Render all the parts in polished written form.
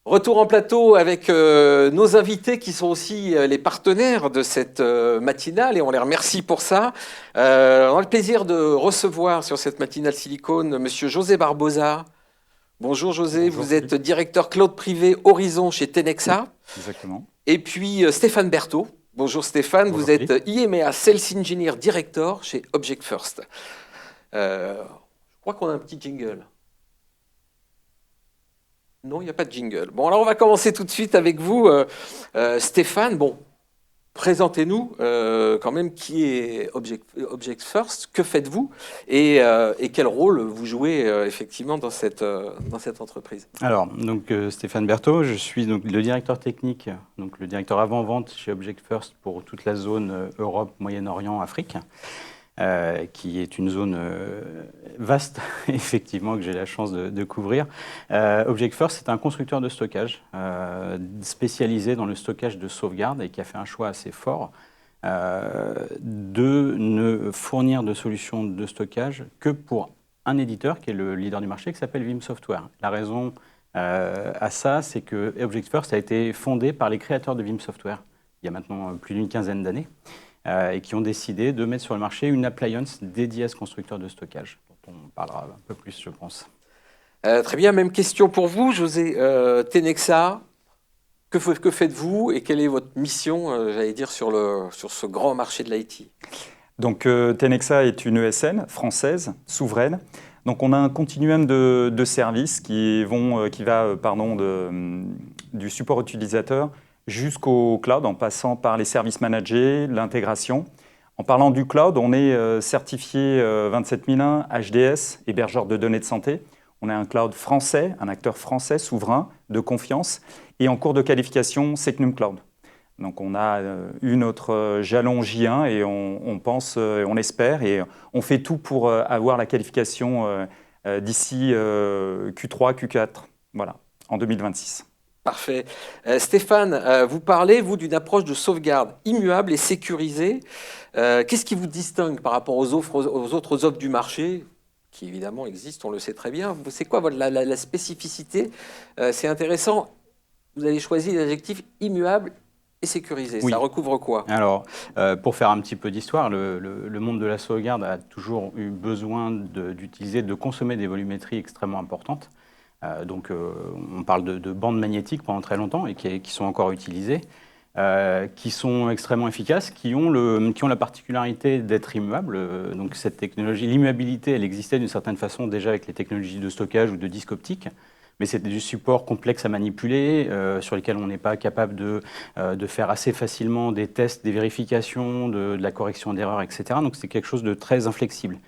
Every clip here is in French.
Retour en plateau avec nos invités qui sont aussi les partenaires de cette matinale et on les remercie pour ça. On a le plaisir de recevoir sur cette matinale Silicone Monsieur José Barbosa. Bonjour José, Bonjour vous êtes Philippe. directeur cloud privé Horizon chez Tenexa. Exactement. Et puis Stéphane Berthaud. Bonjour Stéphane, Bonjour vous êtes Philippe. IMEA Sales Engineer Director chez Object First. Je crois qu'on a un petit jingle. Non, il n'y a pas de jingle. Bon, alors on va commencer tout de suite avec vous, Stéphane. Bon, présentez-nous quand même qui est Object First, que faites-vous et quel rôle vous jouez effectivement dans cette entreprise. Alors, Stéphane Berthaud, je suis donc le directeur technique, donc le directeur avant-vente chez Object First pour toute la zone Europe, Moyen-Orient, Afrique, qui est une zone vaste, effectivement, que j'ai la chance de couvrir. Object First, c'est un constructeur de stockage spécialisé dans le stockage de sauvegarde et qui a fait un choix assez fort de ne fournir de solutions de stockage que pour un éditeur qui est le leader du marché qui s'appelle Vim Software. La raison à ça, c'est que Object First a été fondé par les créateurs de Vim Software il y a maintenant plus d'une quinzaine d'années et qui ont décidé de mettre sur le marché une appliance dédiée à ce constructeur de stockage, dont on parlera un peu plus, je pense. Très bien, même question pour vous, José. Tenexa, que faites-vous et quelle est votre mission, j'allais dire, sur ce grand marché de l'IT? Donc, Tenexa est une ESN française, souveraine. Donc, on a un continuum de services qui va du support utilisateur jusqu'au cloud, en passant par les services managés, l'intégration. En parlant du cloud, on est certifié 27001 HDS, hébergeur de données de santé. On est un cloud français, un acteur français souverain de confiance et en cours de qualification Secnum Cloud. Donc on a eu notre jalon J1 et on pense, on espère et on fait tout pour avoir la qualification d'ici Q3, Q4, voilà, en 2026. Parfait. Stéphane, vous parlez, vous, d'une approche de sauvegarde immuable et sécurisée. Qu'est-ce qui vous distingue par rapport aux autres offres du marché, qui évidemment existent, on le sait très bien. C'est quoi la spécificité? C'est intéressant. Vous avez choisi l'adjectif immuable et sécurisé. Oui. Ça recouvre quoi? Alors, pour faire un petit peu d'histoire, le monde de la sauvegarde a toujours eu besoin d'utiliser, de consommer des volumétries extrêmement importantes. On parle de bandes magnétiques pendant très longtemps et qui sont encore utilisées, qui sont extrêmement efficaces, qui ont la particularité d'être immuables. Donc cette technologie, l'immuabilité, elle existait d'une certaine façon déjà avec les technologies de stockage ou de disque optique. Mais c'est du support complexe à manipuler, sur lesquels on n'est pas capable de faire assez facilement des tests, des vérifications, de la correction d'erreurs, etc. Donc c'est quelque chose de très inflexible.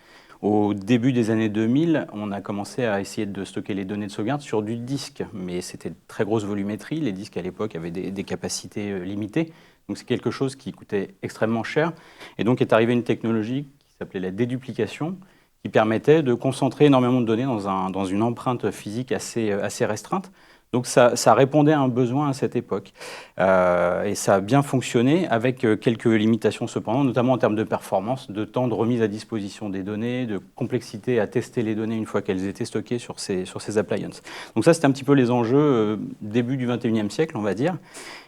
Au début des années 2000, on a commencé à essayer de stocker les données de sauvegarde sur du disque, mais c'était de très grosse volumétrie. Les disques à l'époque avaient des capacités limitées, donc c'est quelque chose qui coûtait extrêmement cher. Et donc est arrivée une technologie qui s'appelait la déduplication, qui permettait de concentrer énormément de données dans une empreinte physique assez restreinte. Donc ça répondait à un besoin à cette époque. Et ça a bien fonctionné avec quelques limitations cependant, notamment en termes de performance, de temps de remise à disposition des données, de complexité à tester les données une fois qu'elles étaient stockées sur ces appliances. Donc ça, c'était un petit peu les enjeux début du 21e siècle, on va dire.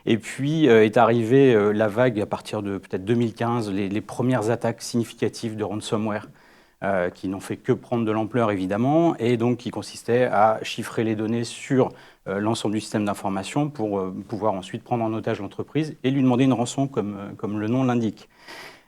Et puis est arrivée la vague à partir de peut-être 2015, les premières attaques significatives de ransomware. Qui n'ont fait que prendre de l'ampleur évidemment, et donc qui consistait à chiffrer les données sur l'ensemble du système d'information pour pouvoir ensuite prendre en otage l'entreprise et lui demander une rançon comme le nom l'indique.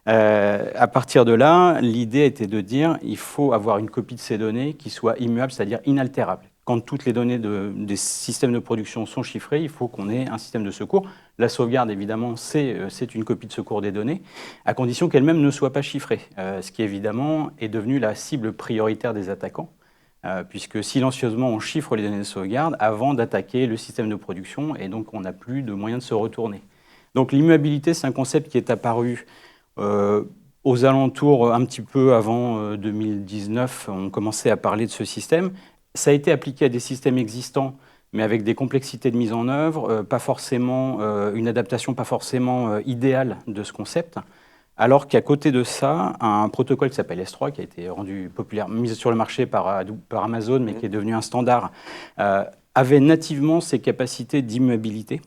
À partir de là, l'idée était de dire il faut avoir une copie de ces données qui soit immuable, c'est-à-dire inaltérable. Quand toutes les données des systèmes de production sont chiffrées, il faut qu'on ait un système de secours. La sauvegarde, évidemment, c'est une copie de secours des données, à condition qu'elle-même ne soit pas chiffrée, ce qui, évidemment, est devenu la cible prioritaire des attaquants, puisque silencieusement, on chiffre les données de sauvegarde avant d'attaquer le système de production, et donc on n'a plus de moyens de se retourner. Donc l'immuabilité, c'est un concept qui est apparu aux alentours, un petit peu avant 2019, on commençait à parler de ce système. Ça a été appliqué à des systèmes existants, mais avec des complexités de mise en œuvre, pas forcément, une adaptation pas forcément idéale de ce concept. Alors qu'à côté de ça, un protocole qui s'appelle S3, qui a été rendu populaire, mis sur le marché par Amazon, mais qui est devenu un standard, avait nativement ces capacités d'immuabilité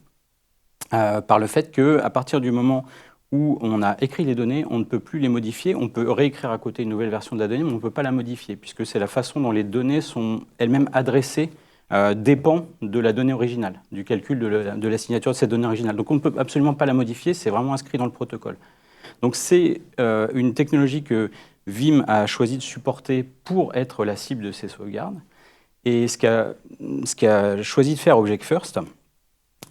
par le fait qu'à partir du moment où on a écrit les données, on ne peut plus les modifier. On peut réécrire à côté une nouvelle version de la donnée, mais on ne peut pas la modifier, puisque c'est la façon dont les données sont elles-mêmes adressées dépend de la donnée originale, du calcul de la signature de cette donnée originale. Donc on ne peut absolument pas la modifier, c'est vraiment inscrit dans le protocole. Donc c'est une technologie que Vim a choisi de supporter pour être la cible de ces sauvegardes. Et ce qu'a choisi de faire Object First,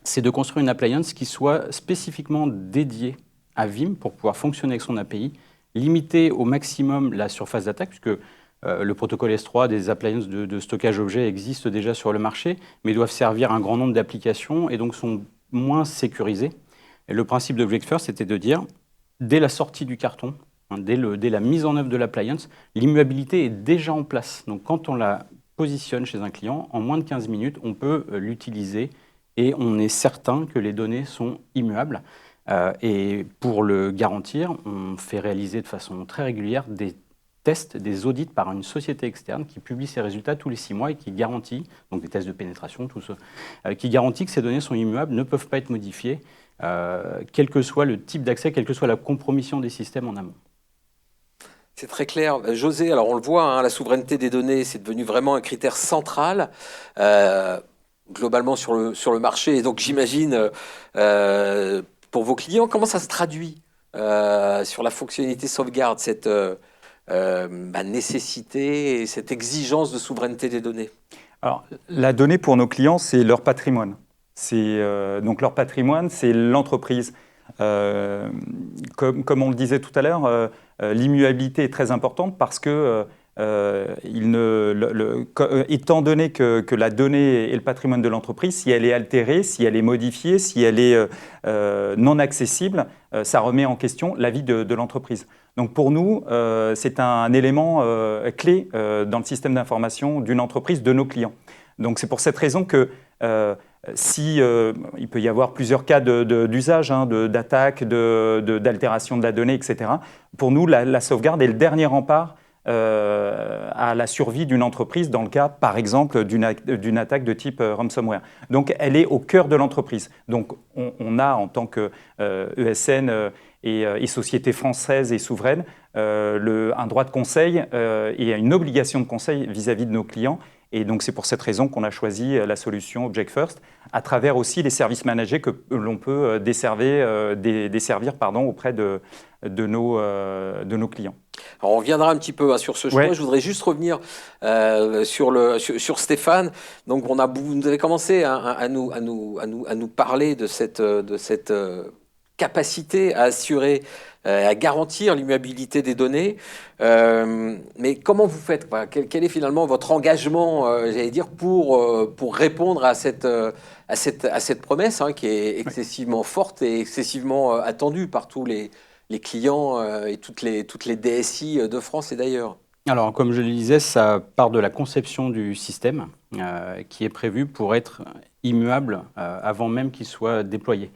c'est de construire une appliance qui soit spécifiquement dédiée à Vim pour pouvoir fonctionner avec son API, limiter au maximum la surface d'attaque, puisque le protocole S3 des appliances de stockage objet existent déjà sur le marché, mais doivent servir un grand nombre d'applications et donc sont moins sécurisées. Et le principe d'Object First, c'était de dire, dès la sortie du carton, dès la mise en œuvre de l'appliance, l'immuabilité est déjà en place. Donc quand on la positionne chez un client, en moins de 15 minutes, on peut l'utiliser et on est certain que les données sont immuables. Et pour le garantir, on fait réaliser de façon très régulière des tests, des audits par une société externe qui publie ses résultats tous les 6 mois et qui garantit, donc des tests de pénétration, tout ça, qui garantit que ces données sont immuables, ne peuvent pas être modifiées, quel que soit le type d'accès, quelle que soit la compromission des systèmes en amont. C'est très clair. José, alors on le voit, hein, la souveraineté des données, c'est devenu vraiment un critère central. Globalement sur le marché. Et donc j'imagine, pour vos clients, comment ça se traduit sur la fonctionnalité sauvegarde, cette nécessité et cette exigence de souveraineté des données? Alors, la donnée pour nos clients, c'est leur patrimoine. Donc leur patrimoine, c'est l'entreprise. Comme on le disait tout à l'heure, l'immuabilité est très importante parce que étant donné que la donnée est le patrimoine de l'entreprise, si elle est altérée, si elle est modifiée, si elle est non accessible, ça remet en question la vie de l'entreprise. Donc pour nous, c'est un élément clé dans le système d'information d'une entreprise, de nos clients. Donc c'est pour cette raison que il peut y avoir plusieurs cas d'usage, d'attaque, d'altération de la donnée, etc. Pour nous, la sauvegarde est le dernier rempart à la survie d'une entreprise dans le cas, par exemple, d'une attaque de type ransomware. Donc, elle est au cœur de l'entreprise. Donc, on a, en tant que ESN et société française et souveraine, un droit de conseil et une obligation de conseil vis-à-vis de nos clients. Et donc, c'est pour cette raison qu'on a choisi la solution Object First, à travers aussi les services managés que l'on peut desservir auprès de nos clients. Alors on reviendra un petit peu sur ce choix. Ouais. Je voudrais juste revenir sur Stéphane. Donc vous avez commencé à nous parler de cette capacité à assurer, à garantir l'immuabilité des données. Mais comment vous faites, quoi? Quel est finalement votre engagement, j'allais dire, pour répondre à cette promesse, hein, qui est excessivement forte et excessivement attendue par tous les clients et toutes les DSI de France et d'ailleurs? Alors, comme je le disais, ça part de la conception du système qui est prévu pour être immuable avant même qu'il soit déployé.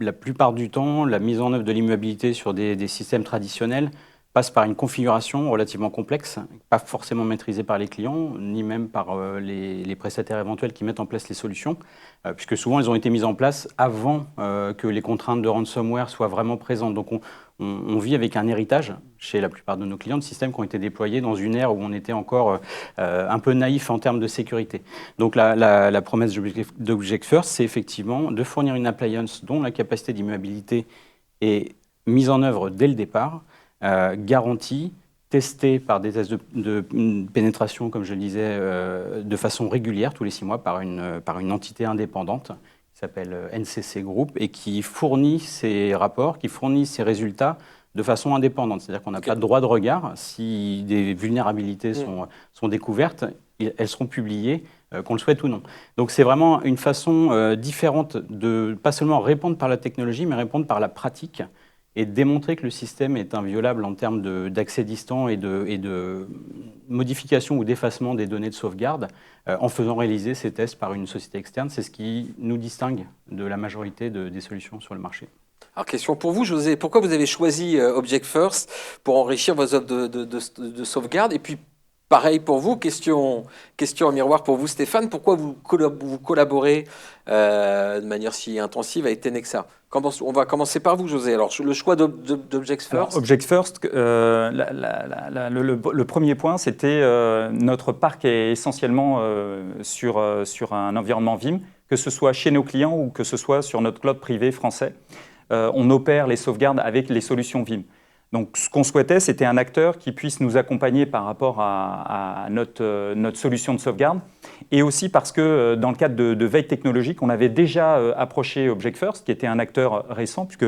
La plupart du temps, la mise en œuvre de l'immuabilité sur des systèmes traditionnels passe par une configuration relativement complexe, pas forcément maîtrisée par les clients, ni même par les prestataires éventuels qui mettent en place les solutions, puisque souvent elles ont été mises en place avant que les contraintes de ransomware soient vraiment présentes. Donc on vit avec un héritage, chez la plupart de nos clients, de systèmes qui ont été déployés dans une ère où on était encore un peu naïf en termes de sécurité. Donc la promesse d'Object First, c'est effectivement de fournir une appliance dont la capacité d'immuabilité est mise en œuvre dès le départ, garantie, testée par des tests de pénétration, comme je le disais, de façon régulière, tous les 6 mois, par une entité indépendante qui s'appelle NCC Group et qui fournit ces rapports, qui fournit ces résultats de façon indépendante. C'est-à-dire qu'on n'a pas de droit de regard. Si des vulnérabilités sont découvertes, elles seront publiées, qu'on le souhaite ou non. Donc c'est vraiment une façon différente de pas seulement répondre par la technologie, mais répondre par la pratique et démontrer que le système est inviolable en termes d'accès distant et de modification ou d'effacement des données de sauvegarde en faisant réaliser ces tests par une société externe. C'est ce qui nous distingue de la majorité des solutions sur le marché. Alors, question pour vous, José. Pourquoi vous avez choisi Object First pour enrichir vos offres de sauvegarde? Et puis, Pareil pour vous, question en miroir pour vous Stéphane, pourquoi vous collaborez de manière si intensive avec Tenexa? On va commencer par vous José. Alors le choix d'Objects First. Objects First, le premier point, c'était notre parc est essentiellement sur un environnement Vim, que ce soit chez nos clients ou que ce soit sur notre cloud privé français. On opère les sauvegardes avec les solutions Vim. Donc, ce qu'on souhaitait, c'était un acteur qui puisse nous accompagner par rapport à notre solution de sauvegarde, et aussi parce que dans le cadre de veille technologique, on avait déjà approché Objects First, qui était un acteur récent, puisque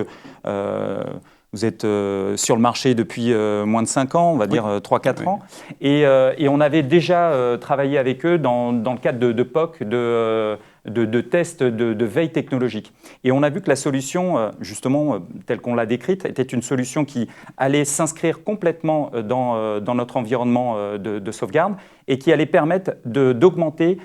vous êtes sur le marché depuis moins de 5 ans, on va dire 3-4 ans, et on avait déjà travaillé avec eux dans le cadre de POC, de tests de veille technologique. Et on a vu que la solution, justement, telle qu'on l'a décrite, était une solution qui allait s'inscrire complètement dans notre environnement de sauvegarde et qui allait permettre d'augmenter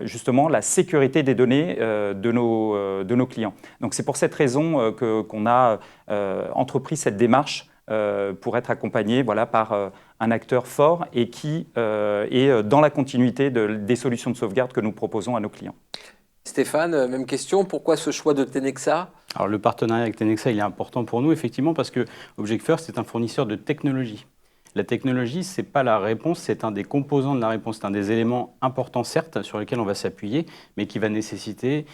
justement la sécurité des données de nos clients. Donc c'est pour cette raison qu'on a entrepris cette démarche pour être accompagné par un acteur fort et qui est dans la continuité des solutions de sauvegarde que nous proposons à nos clients. Stéphane, même question, pourquoi ce choix de Tenexa? Alors le partenariat avec Tenexa, il est important pour nous, effectivement, parce que Objects First est un fournisseur de technologie. La technologie, ce n'est pas la réponse, c'est un des composants de la réponse. C'est un des éléments importants, certes, sur lesquels on va s'appuyer, mais qui va nécessiter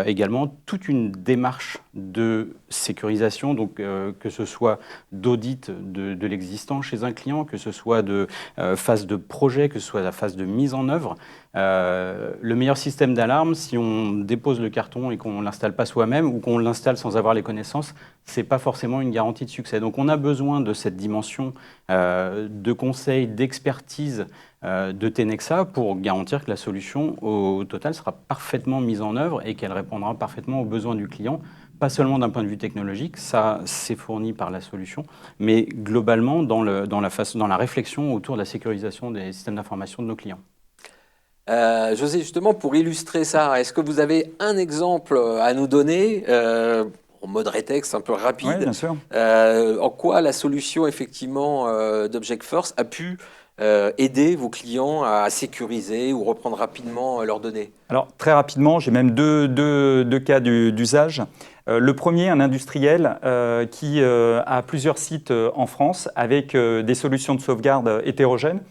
également toute une démarche de sécurisation, donc que ce soit d'audit de l'existant chez un client, que ce soit de phase de projet, que ce soit la phase de mise en œuvre. Le meilleur système d'alarme, si on dépose le carton et qu'on ne l'installe pas soi-même ou qu'on l'installe sans avoir les connaissances, ce n'est pas forcément une garantie de succès. Donc on a besoin de cette dimension de conseil, d'expertise de Tenexa pour garantir que la solution au total sera parfaitement mise en œuvre et qu'elle répondra parfaitement aux besoins du client, pas seulement d'un point de vue technologique, ça c'est fourni par la solution, mais globalement dans la réflexion autour de la sécurisation des systèmes d'information de nos clients. José, justement, pour illustrer ça, est-ce que vous avez un exemple à nous donner en mode rétexte un peu rapide? Oui, bien sûr. En quoi la solution, effectivement, d'Objects First a pu aider vos clients à sécuriser ou reprendre rapidement leurs données? Alors, très rapidement, j'ai même deux cas d'usage. Le premier, un industriel qui a plusieurs sites en France avec des solutions de sauvegarde hétérogènes,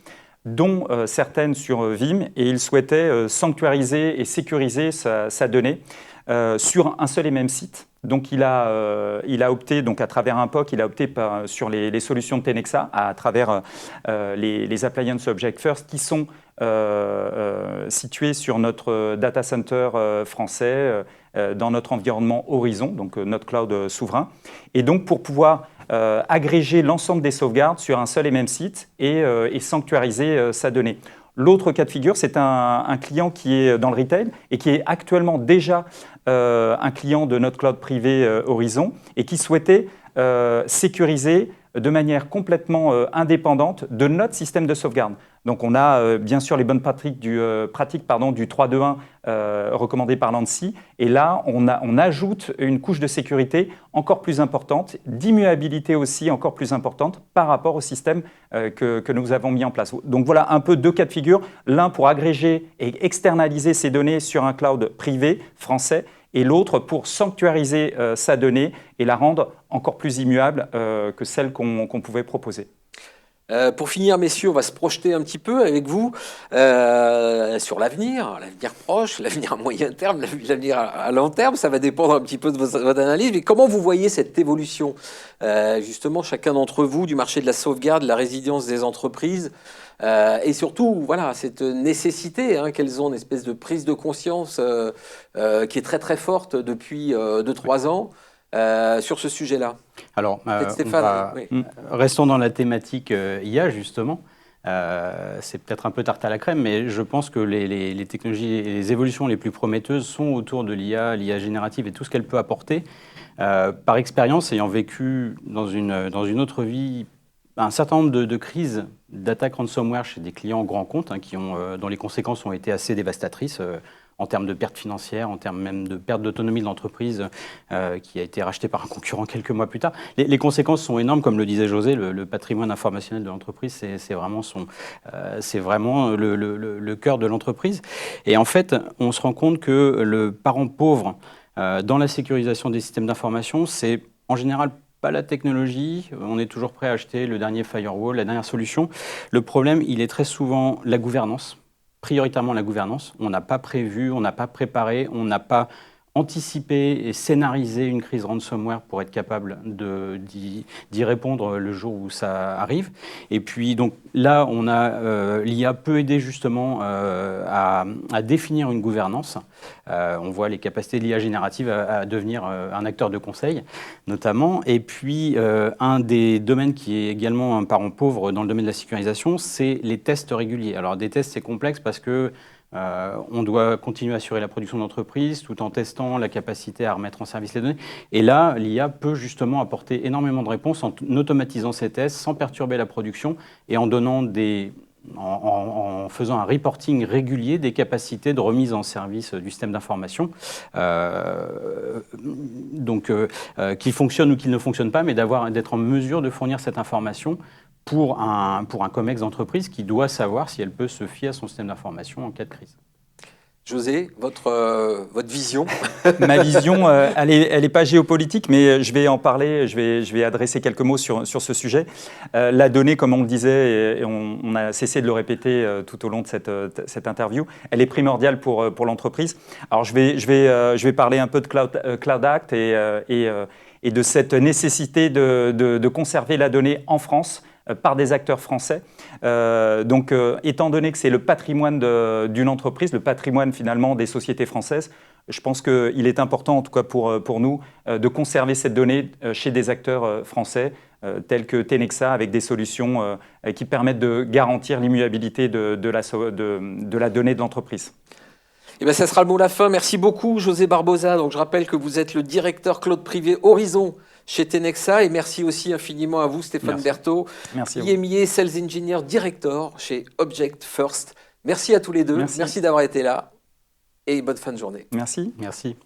dont certaines sur Vim, et il souhaitait sanctuariser et sécuriser sa donnée sur un seul et même site. Donc il a opté, donc à travers un POC, il a opté sur les solutions de Tenexa à travers les appliances Objects First qui sont situées sur notre data center français, dans notre environnement Horizon, donc notre cloud souverain. Et donc pour pouvoir agréger l'ensemble des sauvegardes sur un seul et même site et sanctuariser sa donnée. L'autre cas de figure, c'est un client qui est dans le retail et qui est actuellement déjà un client de notre cloud privé Horizon et qui souhaitait sécuriser de manière complètement indépendante de notre système de sauvegarde. Donc on a bien sûr les bonnes pratiques du 3-2-1 recommandé par l'ANSSI, et là on ajoute une couche de sécurité encore plus importante, d'immuabilité aussi encore plus importante par rapport au système que nous avons mis en place. Donc voilà un peu deux cas de figure, l'un pour agréger et externaliser ses données sur un cloud privé français, et l'autre pour sanctuariser sa donnée et la rendre encore plus immuable que celle qu'on pouvait proposer. Pour finir, messieurs, on va se projeter un petit peu avec vous sur l'avenir proche, l'avenir à moyen terme, l'avenir à long terme. Ça va dépendre un petit peu de votre analyse. Mais comment vous voyez cette évolution, justement, chacun d'entre vous, du marché de la sauvegarde, de la résilience des entreprises et surtout, voilà, cette nécessité qu'elles ont, une espèce de prise de conscience qui est très très forte depuis 2-3 ans. Sur ce sujet-là. Alors, Stéphane, restons dans la thématique IA, justement. C'est peut-être un peu tarte à la crème, mais je pense que les technologies et les évolutions les plus prometteuses sont autour de l'IA générative et tout ce qu'elle peut apporter. Par expérience, ayant vécu dans une autre vie un certain nombre de crises d'attaques ransomware chez des clients grands comptes dont les conséquences ont été assez dévastatrices. en termes de pertes financières, en termes même de perte d'autonomie de l'entreprise qui a été rachetée par un concurrent quelques mois plus tard. Les conséquences sont énormes, comme le disait José, le patrimoine informationnel de l'entreprise, c'est vraiment le cœur de l'entreprise. Et en fait, on se rend compte que le parent pauvre dans la sécurisation des systèmes d'information, c'est en général pas la technologie, on est toujours prêt à acheter le dernier firewall, la dernière solution. Le problème, il est très souvent la gouvernance, prioritairement la gouvernance. On n'a pas prévu, on n'a pas préparé, on n'a pas anticipé et scénarisé une crise ransomware pour être capable d'y répondre le jour où ça arrive. Et puis donc là, l'IA peut aider justement à définir une gouvernance. On voit les capacités de l'IA générative à devenir un acteur de conseil, notamment. Et puis, un des domaines qui est également un parent pauvre dans le domaine de la sécurisation, c'est les tests réguliers. Alors, des tests, c'est complexe parce que on doit continuer à assurer la production de l'entreprise tout en testant la capacité à remettre en service les données. Et là, l'IA peut justement apporter énormément de réponses en automatisant ces tests, sans perturber la production et en donnant en faisant un reporting régulier des capacités de remise en service du système d'information, qu'il fonctionne ou qu'il ne fonctionne pas, mais d'être en mesure de fournir cette information pour un COMEX d'entreprise qui doit savoir si elle peut se fier à son système d'information en cas de crise. José, votre vision? Ma vision, elle est pas géopolitique, mais je vais en parler, je vais adresser quelques mots sur ce sujet. La donnée, comme on le disait, et on a cessé de le répéter tout au long de cette interview, elle est primordiale pour l'entreprise. Alors je vais parler un peu de Cloud Act et de cette nécessité de conserver la donnée en France par des acteurs français. Étant donné que c'est le patrimoine d'une entreprise, le patrimoine finalement des sociétés françaises, je pense qu'il est important, en tout cas pour nous, de conserver cette donnée chez des acteurs français tels que Tenexa, avec des solutions qui permettent de garantir l'immuabilité de la donnée de l'entreprise. Eh bien, ça sera le mot de la fin. Merci beaucoup, José Barbosa. Donc, je rappelle que vous êtes le directeur cloud privé Horizon chez Tenexa. Et merci aussi infiniment à vous, Stéphane Berthaud, IMIA Sales Engineer Director chez Object First. Merci à tous les deux. Merci d'avoir été là. Et bonne fin de journée. Merci. Merci.